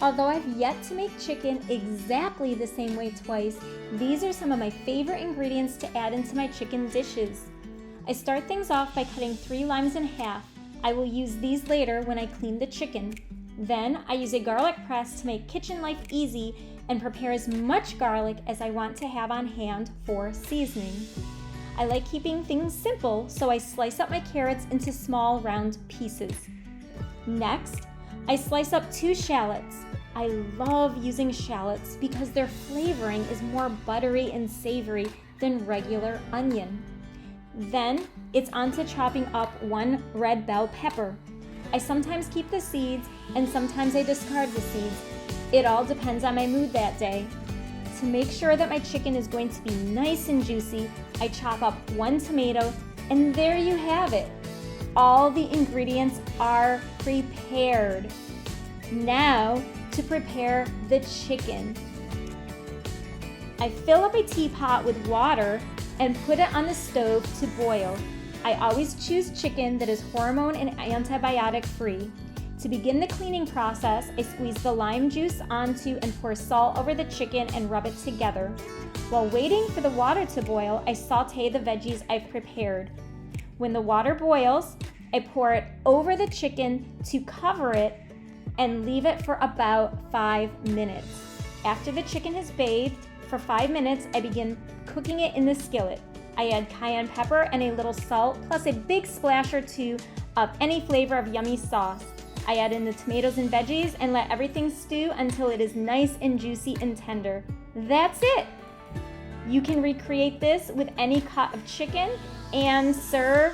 Although I've yet to make chicken exactly the same way twice, these are some of my favorite ingredients to add into my chicken dishes. I start things off by cutting 3 limes in half. I will use these later when I clean the chicken. Then I use a garlic press to make kitchen life easy and prepare as much garlic as I want to have on hand for seasoning. I like keeping things simple, so I slice up my carrots into small round pieces. Next, I slice up 2 shallots. I love using shallots because their flavoring is more buttery and savory than regular onion. Then it's on to chopping up 1 red bell pepper. I sometimes keep the seeds and sometimes I discard the seeds. It all depends on my mood that day. To make sure that my chicken is going to be nice and juicy, I chop up 1 tomato, and there you have it. All the ingredients are prepared. Now to prepare the chicken. I fill up a teapot with water and put it on the stove to boil. I always choose chicken that is hormone and antibiotic free. To begin the cleaning process, I squeeze the lime juice onto and pour salt over the chicken and rub it together. While waiting for the water to boil, I saute the veggies I've prepared. When the water boils, I pour it over the chicken to cover it and leave it for about 5 minutes. After the chicken has bathed for 5 minutes, I begin cooking it in the skillet. I add cayenne pepper and a little salt, plus a big splash or 2 of any flavor of yummy sauce. I add in the tomatoes and veggies and let everything stew until it is nice and juicy and tender. That's it! You can recreate this with any cut of chicken and serve